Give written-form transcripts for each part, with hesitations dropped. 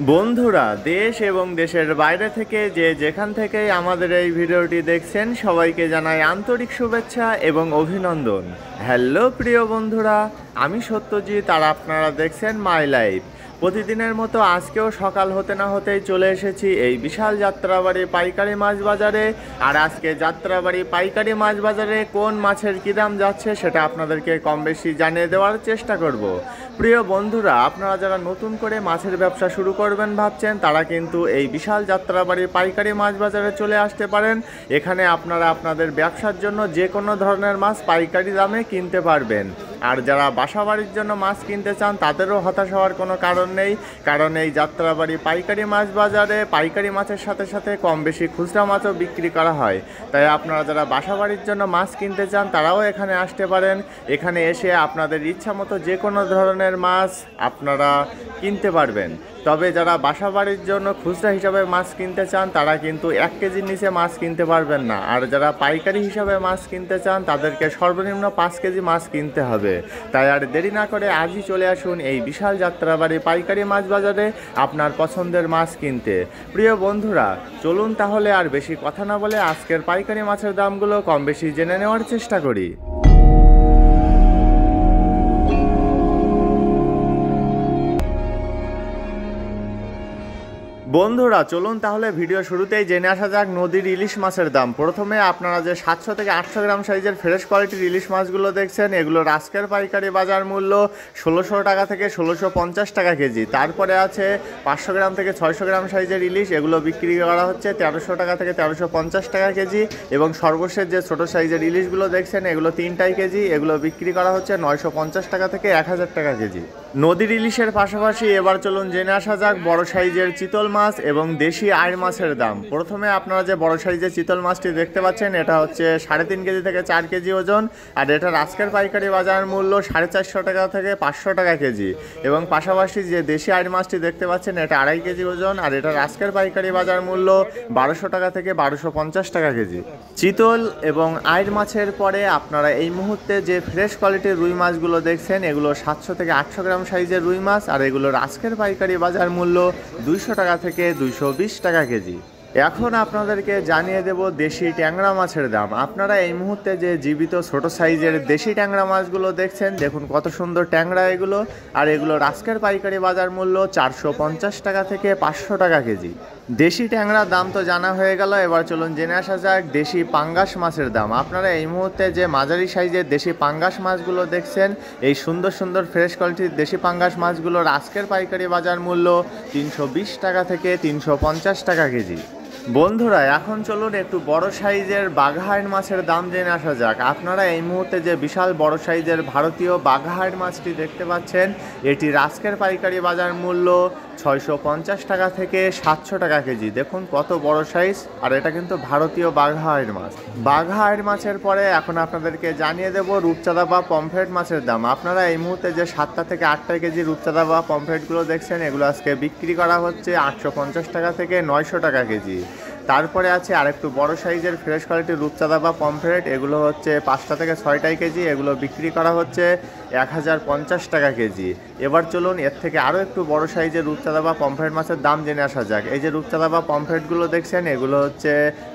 বন্ধুরা, দেশ এবং দেশের বাইরে থেকে যে যেখান থেকেই আমাদের এই ভিডিওটি দেখছেন সবাইকে জানাই আন্তরিক শুভেচ্ছা এবং অভিনন্দন। হ্যালো প্রিয় বন্ধুরা, আমি সত্যজিৎ আর আপনারা দেখছেন মাই লাইফ। প্রতিদিনের মতো আজকেও সকাল হতে না হতেই চলে এসেছি এই বিশাল যাত্রাবাড়ি পাইকারি মাছ বাজারে। আর আজকে যাত্রাবাড়ি পাইকারি মাছ বাজারে কোন মাছের কী দাম যাচ্ছে সেটা আপনাদেরকে কম বেশি জানিয়ে দেওয়ার চেষ্টা করব। প্রিয় বন্ধুরা, আপনারা যারা নতুন করে মাছের ব্যবসা শুরু করবেন ভাবছেন তারা কিন্তু এই বিশাল যাত্রাবাড়ি পাইকারি মাছ বাজারে চলে আসতে পারেন। এখানে আপনারা আপনাদের ব্যবসার জন্য যে কোনো ধরনের মাছ পাইকারি দামে কিনতে পারবেন। আর যারা বাসাবাড়ির জন্য মাছ কিনতে চান তাদেরও হতাশ হওয়ার কোনো কারণ নেই, কারণ এই যাত্রাবাড়ি পাইকারি মাছ বাজারে পাইকারি মাছের সাথে সাথে কম বেশি খুচরা মাছও বিক্রি করা হয়। তাই আপনারা যারা বাসাবাড়ির জন্য মাছ কিনতে চান তারাও এখানে আসতে পারেন। এখানে এসে আপনাদের ইচ্ছা মতো যে কোনো ধরনের মাছ আপনারা কিনতে পারবেন। তবে যারা বাসাবাড়ির জন্য খুচরা হিসাবে মাছ কিনতে চান তারা কিন্তু 1 কেজির নিচে মাছ কিনতে পারবেন না। আর যারা পাইকারি হিসাবে মাছ কিনতে চান তাদেরকে সর্বনিম্ন 5 কেজি মাছ কিনতে হবে। তাই আর দেরি না করে আজই চলে আসুন এই বিশাল যাত্রাবাড়ি পাইকারি মাছ বাজারে আপনার পছন্দের মাছ কিনতে। প্রিয় বন্ধুরা, চলুন তাহলে আর বেশি কথা না বলে আজকের পাইকারি মাছের দামগুলো কম বেশি জেনে নেওয়ার চেষ্টা করি। বন্ধুরা, চলুন তাহলে ভিডিও শুরুতেই জেনে আসা যাক নদীর ইলিশ মাছের দাম। প্রথমে আপনারা যে 700 থেকে 800 গ্রাম সাইজের ফ্রেশ কোয়ালিটির ইলিশ মাছগুলো দেখছেন এগুলোর আজকের পাইকারি বাজার মূল্য 1600 টাকা থেকে 1650 টাকা কেজি। তারপরে আছে 500 গ্রাম থেকে 600 গ্রাম সাইজের ইলিশ, এগুলো বিক্রি করা হচ্ছে 1300 টাকা থেকে 1350 টাকা কেজি। এবং সর্বশেষ যে ছোটো সাইজের ইলিশগুলো দেখছেন এগুলো 3টাই কেজি, এগুলো বিক্রি করা হচ্ছে 950 টাকা থেকে 1000 টাকা কেজি। নদীর ইলিশের পাশাপাশি এবার চলুন জেনে আসা যাক বড় সাইজের চিতল মাছ এবং দেশি আইড় মাছের দাম। প্রথমে আপনারা যে বড় সাইজের চিতল মাছটি দেখতে পাচ্ছেন এটা হচ্ছে 3.5 কেজি থেকে 4 কেজি ওজন। আর এটার আজকের পাইকারি বাজার মূল্য 450 টাকা থেকে 500 টাকা কেজি। এবং পাশাপাশি যে দেশি আইড় মাছটি দেখতে পাচ্ছেন এটা 2.5 কেজি ওজন, আর এটার আজকের পাইকারি বাজার মূল্য 1200 টাকা থেকে 1250 টাকা কেজি। চিতল এবং আইড় মাছের পরে আপনারা এই মুহূর্তে যে ফ্রেশ কোয়ালিটির রুই মাছগুলো দেখছেন এগুলো 700 থেকে 800 গ্রাম সাইজের রুই মাছ, আর এগুলোর আজকের পাইকারি বাজার মূল্য 200 টাকা থেকে 220 টাকা কেজি। এখন আপনাদেরকে জানিয়ে দেব দেশি ট্যাংরা মাছের দাম। আপনারা এই মুহূর্তে যে জীবিত ছোট সাইজের দেশি ট্যাংরা মাছগুলো দেখছেন দেখুন কত সুন্দর ট্যাংরা এগুলো। আর এগুলোর আজকের পাইকারি বাজার মূল্য 450 টাকা থেকে 500 টাকা কেজি। দেশি ট্যাংরার দাম তো জানা হয়ে গেল, এবার চলুন জেনে আসা যাক দেশি পাঙ্গাস মাছের দাম। আপনারা এই মুহূর্তে যে মাঝারি সাইজের দেশি পাঙ্গাস মাছগুলো দেখছেন এই সুন্দর সুন্দর ফ্রেশ কোয়ালিটির দেশি পাঙ্গাস মাছগুলোর আজকের পাইকারি বাজার মূল্য 320 টাকা থেকে 350 টাকা কেজি। বন্ধুরা, এখন চলুন একটু বড় সাইজের বাঘাইড় মাছের দাম জেনে আসা যাক। আপনারা এই মুহূর্তে যে বিশাল বড় সাইজের ভারতীয় বাঘাইড় মাছটি দেখতে পাচ্ছেন এটির আজকের পাইকারি বাজার মূল্য 650 টাকা থেকে 700 টাকা কেজি। দেখুন কত বড় সাইজ, আর এটা কিন্তু ভারতীয় বাঘাইড় মাছ। বাঘাইড় মাছের পরে এখন আপনাদেরকে জানিয়ে দেব রূপচাঁদা বা পমফ্রেট মাছের দাম। আপনারা এই মুহূর্তে যে 7টা থেকে 8টা কেজি রূপচাঁদা বা পমফ্রেটগুলো দেখছেন এগুলো আজকে বিক্রি করা হচ্ছে 850 টাকা থেকে 900 টাকা কেজি। তারপরে আছে আরেকটু বড় সাইজের ফ্রেশ কোয়ালিটির রূপচাঁদা বা পমফ্রেট, এগুলো হচ্ছে 5টা থেকে 6টাই কেজি, এগুলো বিক্রি করা হচ্ছে 1050 টাকা কেজি। এবার চলুন এর থেকে আরও একটু বড় সাইজের রূপচাঁদা বা পমফ্রেট মাছের দাম জেনে আসা যাক। এই যে রূপচাঁদা বা পমফ্রেটগুলো দেখছেন এগুলো হচ্ছে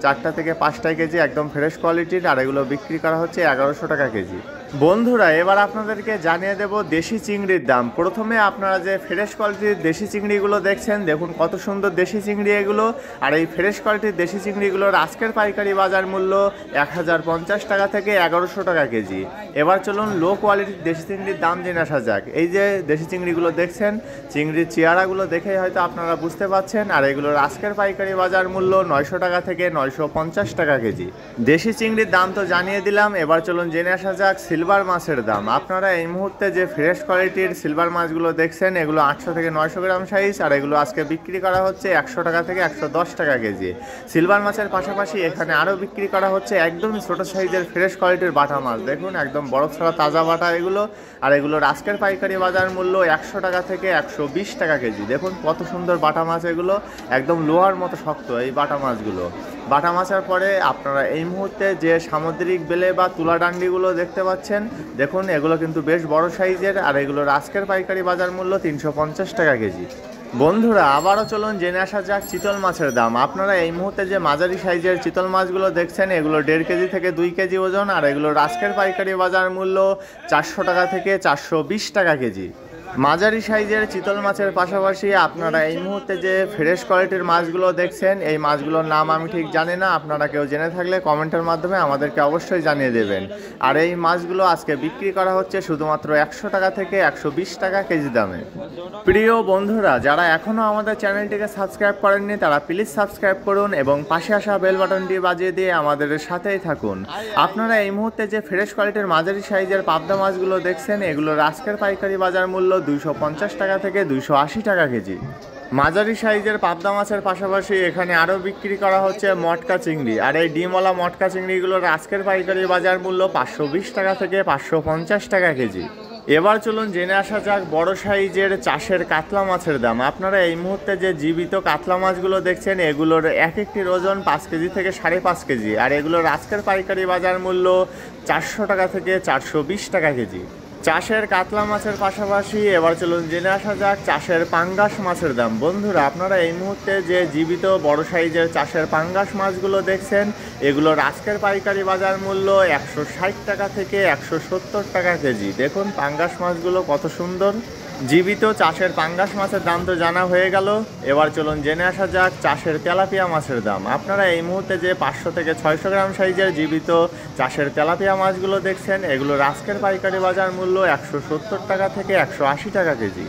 4টা থেকে 5টাই কেজি, একদম ফ্রেশ কোয়ালিটির, আর এগুলো বিক্রি করা হচ্ছে 1100 টাকা কেজি। বন্ধুরা, এবার আপনাদেরকে জানিয়ে দেব দেশি চিংড়ির দাম। প্রথমে আপনারা যে ফ্রেশ কোয়ালিটির দেশি চিংড়িগুলো দেখছেন দেখুন কত সুন্দর দেশি চিংড়ি এগুলো। আর এই ফ্রেশ কোয়ালিটির দেশি চিংড়িগুলোর আজকের পাইকারি বাজার মূল্য 1050 টাকা থেকে 1100 টাকা কেজি। এবার চলুন লো কোয়ালিটির দেশি চিংড়ির দাম জেনে আসা যাক। এই যে দেশি চিংড়িগুলো দেখছেন চিংড়ির চেহারাগুলো দেখেই হয়তো আপনারা বুঝতে পারছেন, আর এগুলোর আজকের পাইকারি বাজার মূল্য 900 টাকা থেকে 950 টাকা কেজি। দেশি চিংড়ির দাম তো জানিয়ে দিলাম, এবার চলুন জেনে আসা যাক সিলভার মাছের দাম। আপনারা এই মুহূর্তে যে ফ্রেশ কোয়ালিটির সিলভার মাছগুলো দেখছেন এগুলো 800 থেকে 900 গ্রাম সাইজ, আর এগুলো আজকে বিক্রি করা হচ্ছে 100 টাকা থেকে 110 টাকা কেজি। সিলভার মাছের পাশাপাশি এখানে আরও বিক্রি করা হচ্ছে একদমই ছোটো সাইজের ফ্রেশ কোয়ালিটির বাটা মাছ। দেখুন একদম বরফ ছাড়া তাজা বাটা এগুলো, আর এগুলোর আজকের পাইকারি বাজার মূল্য 100 টাকা থেকে 120 টাকা কেজি। দেখুন কত সুন্দর বাটা মাছ এগুলো, একদম লোহার মতো শক্ত এই বাটা মাছগুলো। বাটা মাছের পরে আপনারা এই মুহূর্তে যে সামুদ্রিক বেলে বা তুলা ডান্ডিগুলো দেখতে পাচ্ছেন দেখুন এগুলো কিন্তু বেশ বড় সাইজের, আর এগুলোর আজকের পাইকারি বাজার মূল্য 350 টাকা কেজি। বন্ধুরা আবারও চলুন জেনে আসা যাক চিতল মাছের দাম। আপনারা এই মুহূর্তে যে মাঝারি সাইজের চিতল মাছগুলো দেখছেন এগুলো 1.5 কেজি থেকে 2 কেজি ওজন, আর এগুলোর আজকের পাইকারি বাজার মূল্য 400 টাকা থেকে 420 টাকা কেজি। মাঝারি সাইজের চিতল মাছের পাশাপাশি আপনারা এই মুহূর্তে যে ফ্রেশ কোয়ালিটির মাছগুলো দেখছেন এই মাছগুলোর নাম আমি ঠিক জানি না, আপনারা কেউ জেনে থাকলে কমেন্টের মাধ্যমে আমাদেরকে অবশ্যই জানিয়ে দেবেন। আর এই মাছগুলো আজকে বিক্রি করা হচ্ছে শুধুমাত্র 100 টাকা থেকে 120 টাকা কেজি দামে। প্রিয় বন্ধুরা, যারা এখনও আমাদের চ্যানেলটিকে সাবস্ক্রাইব করেননি তারা প্লিজ সাবস্ক্রাইব করুন এবং পাশে আসা বেল বাটনটি বাজিয়ে দিয়ে আমাদের সাথেই থাকুন। আপনারা এই মুহূর্তে যে ফ্রেশ কোয়ালিটির মাঝারি সাইজের পাবদা মাছগুলো দেখছেন এগুলোর আজকের পাইকারি বাজার মূল্য 250 টাকা থেকে 280 টাকা কেজি। মাঝারি সাইজের পাবদা মাছের পাশাপাশি এখানে আরও বিক্রি করা হচ্ছে মটকা চিংড়ি, আর এই ডিমওয়ালা মটকা চিংড়িগুলোর আজকের পাইকারি বাজার মূল্য 520 টাকা থেকে 550 টাকা কেজি। এবার চলুন জেনে আসা যাক বড় সাইজের চাষের কাতলা মাছের দাম। আপনারা এই মুহূর্তে যে জীবিত কাতলা মাছগুলো দেখছেন এগুলোর এক একটির ওজন 5 কেজি থেকে 5.5 কেজি, আর এগুলোর আজকের পাইকারি বাজার মূল্য 400 টাকা থেকে 420 টাকা কেজি। চাষের কাতলা মাছের পাশাপাশি এবার চলুন জেনে আসা যাক চাষের পাঙ্গাস মাছের দাম। বন্ধুরা আপনারা এই মুহূর্তে যে জীবিত বড় সাইজের চাষের পাঙ্গাস মাছগুলো দেখছেন এগুলোর আজকের পাইকারি বাজার মূল্য 160 টাকা থেকে 170 টাকা কেজি। দেখুন পাঙ্গাস মাছগুলো কত সুন্দর। জীবিত চাষের পাঙ্গাস মাছের দাম তো জানা হয়ে গেল, এবার চলুন জেনে আসা যাক চাষের তেলাপিয়া মাছের দাম। আপনারা এই মুহূর্তে যে 500 থেকে 600 গ্রাম সাইজের জীবিত চাষের তেলাপিয়া মাছগুলো দেখছেন এগুলোর আজকের পাইকারি বাজার মূল্য 170 টাকা থেকে 180 টাকা কেজি।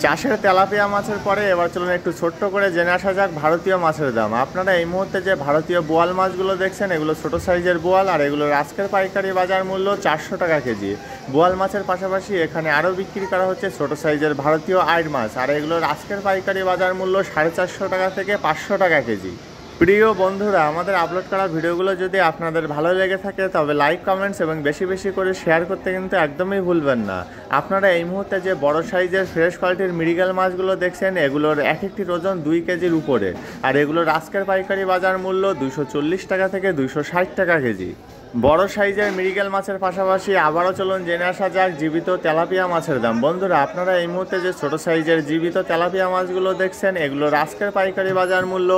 চাষের তেলাপিয়া মাছের পরে এবার চলুন একটু ছোট্ট করে জেনে আসা যাক ভারতীয় মাছের দাম। আপনারা এই মুহূর্তে যে ভারতীয় বোয়াল মাছগুলো দেখছেন এগুলো ছোট সাইজের বোয়াল, আর এগুলোর আজকের পাইকারি বাজার মূল্য 400 টাকা কেজি। বোয়াল মাছের পাশাপাশি এখানে আরও বিক্রি করা হচ্ছে ছোট সাইজের ভারতীয় আইড় মাছ, আর এগুলোর আজকের পাইকারি বাজার মূল্য 450 টাকা থেকে 500 টাকা কেজি। প্রিয় বন্ধুরা, আমাদের আপলোড করা ভিডিওগুলো যদি আপনাদের ভালো লেগে থাকে তবে লাইক, কমেন্টস এবং বেশি বেশি করে শেয়ার করতে কিন্তু একদমই ভুলবেন না। আপনারা এই মুহূর্তে যে বড় সাইজের ফ্রেশ কোয়ালিটির মৃগেল মাছগুলো দেখছেন এগুলোর এক একটির ওজন 2 কেজির উপরে, আর এগুলোর আজকের পাইকারি বাজার মূল্য 240 টাকা থেকে 260 টাকা কেজি। বড় সাইজের মৃগেল মাছের পাশাপাশি আবারও চলুন জেনে আসা যাক জীবিত তেলাপিয়া মাছের দাম। বন্ধুরা আপনারা এই মুহূর্তে যে ছোট সাইজের জীবিত তেলাপিয়া মাছগুলো দেখছেন এগুলোর আজকের পাইকারি বাজার মূল্য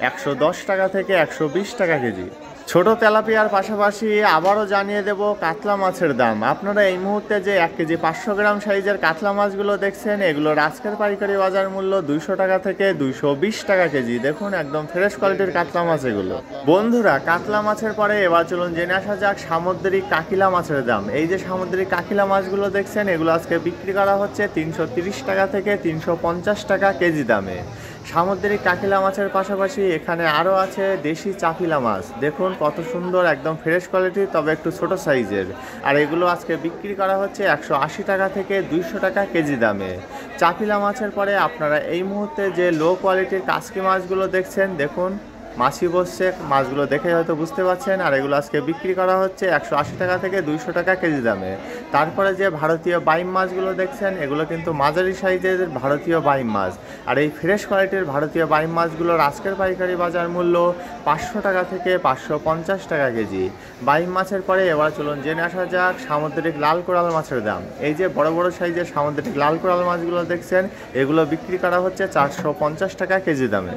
110 টাকা থেকে 120 টাকা কেজি। ছোট তেলাপিয়ার পাশাপাশি আবারও জানিয়ে দেব কাতলা মাছের দাম। আপনারা এই মুহূর্তে যে 1 কেজি 500 গ্রাম সাইজের কাতলা মাছগুলো দেখছেন এগুলোর আজকের পাইকারি বাজার মূল্য 200 টাকা থেকে 220 টাকা কেজি। দেখুন একদম ফ্রেশ কোয়ালিটির কাতলা মাছ এগুলো। বন্ধুরা কাতলা মাছের পরে এবার চলুন জেনে আসা যাক সামুদ্রিক কাকিলা মাছের দাম। এই যে সামুদ্রিক কাকিলা মাছগুলো দেখছেন এগুলো আজকে বিক্রি করা হচ্ছে 330 টাকা থেকে 350 টাকা কেজি দামে। সামুদ্রিক কাকিলা মাছের পাশাপাশি এখানে আরও আছে দেশি চাপিলা মাছ। দেখুন কত সুন্দর, একদম ফ্রেশ কোয়ালিটি তবে একটু ছোট সাইজের, আর এগুলো আজকে বিক্রি করা হচ্ছে 180 টাকা থেকে 200 টাকা কেজি দামে। চাপিলা মাছের পরে আপনারা এই মুহূর্তে যে লো কোয়ালিটির কাসকি মাছগুলো দেখছেন দেখুন মাছি বসছে, মাছগুলো দেখে হয়তো বুঝতে পারছেন, আর এগুলো আজকে বিক্রি করা হচ্ছে 180 টাকা থেকে 200 টাকা কেজি দামে। তারপরে যে ভারতীয় বাইম মাছগুলো দেখছেন এগুলো কিন্তু মাঝারি সাইজের ভারতীয় বাইম মাছ, আর এই ফ্রেশ কোয়ালিটির ভারতীয় বাইম মাছগুলোর আজকের পাইকারি বাজার মূল্য 500 টাকা থেকে 550 টাকা কেজি। বাইম মাছের পরে এবার চলুন জেনে আসা যাক সামুদ্রিক লাল কোরাল মাছের দাম। এই যে বড় বড় সাইজের সামুদ্রিক লাল কোরাল মাছগুলো দেখছেন এগুলো বিক্রি করা হচ্ছে 450 টাকা কেজি দামে।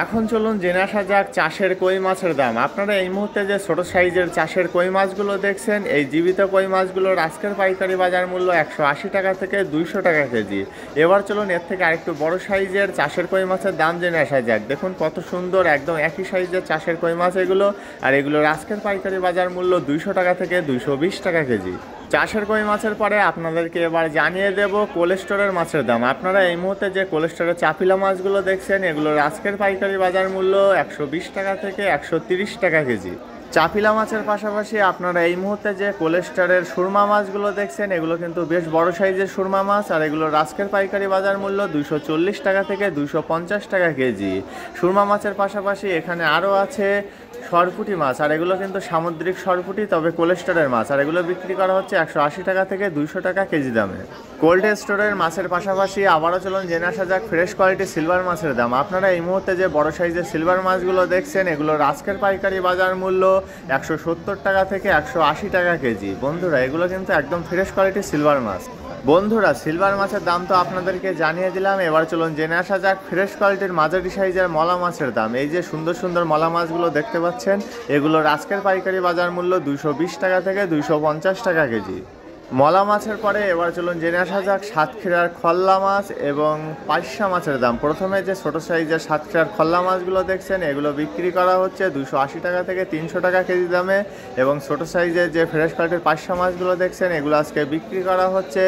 এখন চলুন জেনে আসা যাক চাষের কই মাছের দাম। আপনারা এই মুহূর্তে যে ছোট সাইজের চাষের কই মাছগুলো দেখছেন এই জীবিত কই মাছগুলোর আজকের পাইকারি বাজার মূল্য 180 টাকা থেকে 200 টাকা কেজি। এবার চলুন এর থেকে আরেকটু বড় সাইজের চাষের কই মাছের দাম জেনে আসা যাক। দেখুন কত সুন্দর, একদম একই সাইজের চাষের কই মাছ এগুলো, আর এগুলোর আজকের পাইকারি বাজার মূল্য 200 টাকা থেকে 220 টাকা কেজি। চাষের কই মাছের পরে আপনাদেরকে এবার জানিয়ে দেব কোলেস্টোরের মাছের দাম। আপনারা এই মুহূর্তে যে কোলেস্টোরের চাপিলা মাছগুলো দেখছেন এগুলোর আজকের পাইকারি বাজার মূল্য 120 টাকা থেকে 130 টাকা কেজি। চাপিলা মাছের পাশাপাশি আপনারা এই মুহূর্তে যে কোলেস্টারের সুরমা মাছগুলো দেখছেন এগুলো কিন্তু বেশ বড় সাইজের সুরমা মাছ, আর এগুলোর আজকের পাইকারি বাজার মূল্য 240 টাকা থেকে 250 টাকা কেজি। সুরমা মাছের পাশাপাশি এখানে আরও আছে সরপুঁটি মাছ, আর এগুলো কিন্তু সামুদ্রিক সরপুঁটি তবে কোলেস্টারের মাছ, আর এগুলো বিক্রি করা হচ্ছে 180 টাকা থেকে 200 টাকা কেজি দামে। কোল্ড স্টোরের মাছের পাশাপাশি আবারও চলুন জেনে আসা যাক ফ্রেশ কোয়ালিটি সিলভার মাছের দাম। আপনারা এই মুহূর্তে যে বড় সাইজের সিলভার মাছগুলো দেখছেন এগুলোর আজকের পাইকারি বাজার মূল্য 170 টাকা থেকে 180 টাকা কেজি। বন্ধুরা এগুলো কিন্তু একদম ফ্রেশ কোয়ালিটির সিলভার মাছ। বন্ধুরা সিলভার মাছের দাম তো আপনাদেরকে জানিয়ে দিলাম, এবার চলুন জেনে আসা যাক ফ্রেশ কোয়ালিটির মাঝারি সাইজের মলা মাছের দাম। এই যে সুন্দর সুন্দর মলা মাছগুলো দেখতে পাচ্ছেন, এগুলোর আজকের পাইকারি বাজার মূল্য 220 টাকা থেকে 250 টাকা কেজি। মলা মাছের পরে এবার চলুন জেনে আসা যাক সাতক্ষীরার খল্লা মাছ এবং পাইসা মাছের দাম। প্রথমে যে ছোট সাইজের সাতক্ষীরার খল্লা মাছগুলো দেখছেন, এগুলো বিক্রি করা হচ্ছে 280 টাকা থেকে 300 টাকা কেজি দামে, এবং ছোট সাইজের যে ফ্রেশ কোয়ালিটির পাইসা মাছগুলো দেখছেন, এগুলো আজকে বিক্রি করা হচ্ছে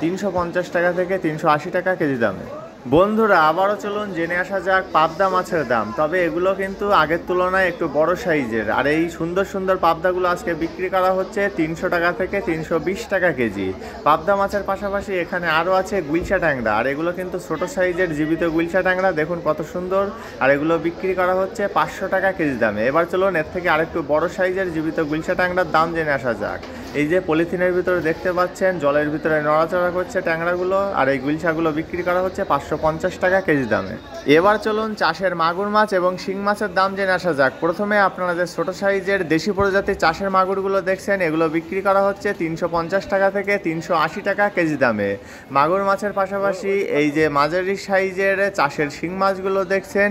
350 টাকা থেকে 380 টাকা কেজি দামে। বন্ধুরা আবারও চলুন জেনে আসা যাক পাবদা মাছের দাম। তবে এগুলো কিন্তু আগের তুলনায় একটু বড় সাইজের, আর এই সুন্দর সুন্দর পাবদাগুলো আজকে বিক্রি করা হচ্ছে 300 টাকা থেকে 320 টাকা কেজি। পাবদা মাছের পাশাপাশি এখানে আরও আছে গুলশা ট্যাংরা, আর এগুলো কিন্তু ছোট সাইজের জীবিত গুলশা ট্যাংরা, দেখুন কত সুন্দর, আর এগুলো বিক্রি করা হচ্ছে 500 টাকা কেজি দামে। এবার চলুন এর থেকে আরেকটু বড় সাইজের জীবিত গুলশা ট্যাংরার দাম জেনে আসা যাক। এই যে পলিথিনের ভিতরে দেখতে পাচ্ছেন, জলের ভিতরে নড়াচড়া করছে ট্যাংরাগুলো, আর এই গুলশাগুলো বিক্রি করা হচ্ছে 550 টাকা কেজি দামে। এবার চলুন চাষের মাগুর মাছ এবং শিং মাছের দাম জেনে আসা যাক। প্রথমে আপনারা যে ছোট সাইজের দেশি প্রজাতির চাষের মাগুরগুলো দেখছেন, এগুলো বিক্রি করা হচ্ছে 350 টাকা থেকে 380 টাকা কেজি দামে। মাগুর মাছের পাশাপাশি এই যে মাঝারি সাইজের চাষের শিং মাছগুলো দেখছেন,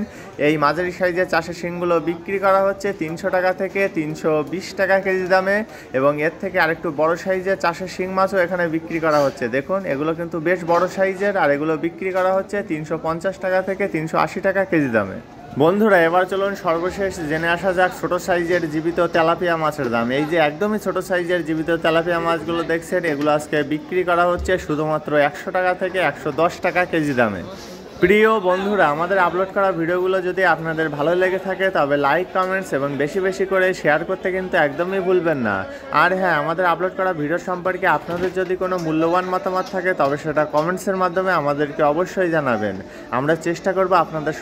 এই মাঝারি সাইজের চাষের শিংগুলো বিক্রি করা হচ্ছে 300 টাকা থেকে 320 টাকা কেজি দামে, এবং এর থেকে আরেকটু বড় সাইজের চাষের শিং মাছও এখানে বিক্রি করা হচ্ছে। দেখুন এগুলো কিন্তু বেশ বড় সাইজের, আর এগুলো বিক্রি করা হচ্ছে 350 টাকা থেকে 380 টাকা কেজি দামে। বন্ধুরা এবার চলুন সর্বশেষ জেনে আসা যাক ছোট সাইজের জীবিত তেলাপিয়া মাছের দাম। এই যে একদমই ছোট সাইজের জীবিত তেলাপিয়া মাছগুলো দেখছেন, এগুলো আজকে বিক্রি করা হচ্ছে শুধুমাত্র 100 টাকা থেকে 110 টাকা কেজি দামে। প্রিয় বন্ধুরা, আমাদের আপলোড করা ভিডিওগুলো যদি আপনাদের ভালো লেগে থাকে তবে লাইক, কমেন্টস এবং বেশি বেশি করে শেয়ার করতে কিন্তু একদমই ভুলবেন না। আর হ্যাঁ, আমাদের আপলোড করা ভিডিও সম্পর্কে আপনাদের যদি কোনো মূল্যবান মতামত থাকে তবে সেটা কমেন্টসের মাধ্যমে আমাদেরকে অবশ্যই জানাবেন। আমরা চেষ্টা করব আপনাদের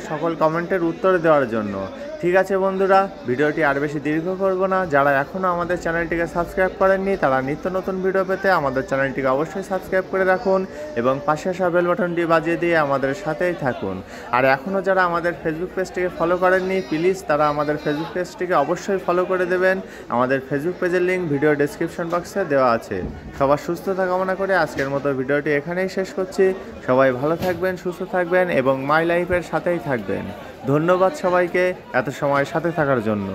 সকল কমেন্টের উত্তর দেওয়ার জন্য। ঠিক আছে বন্ধুরা, ভিডিওটি আর বেশি দীর্ঘ করব না। যারা এখনও আমাদের চ্যানেলটিকে সাবস্ক্রাইব করেননি তারা নিত্য নতুন ভিডিও পেতে আমাদের চ্যানেলটিকে অবশ্যই সাবস্ক্রাইব করে রাখুন, এবং পাশে আসা বেল বাটনটি বাজিয়ে দিয়ে আমাদের সাথেই থাকুন। আর এখনও যারা আমাদের ফেসবুক পেজটিকে ফলো করেননি, প্লিজ তারা আমাদের ফেসবুক পেজটিকে অবশ্যই ফলো করে দেবেন। আমাদের ফেসবুক পেজের লিঙ্ক ভিডিও ডেসক্রিপশন বক্সে দেওয়া আছে। সবার সুস্থতা কামনা করে আজকের মতো ভিডিওটি এখানেই শেষ করছি। সবাই ভালো থাকবেন, সুস্থ থাকবেন এবং মাই লাইফের সাথেই থাকবেন। ধন্যবাদ সবাইকে এত সময় সাথে থাকার জন্য।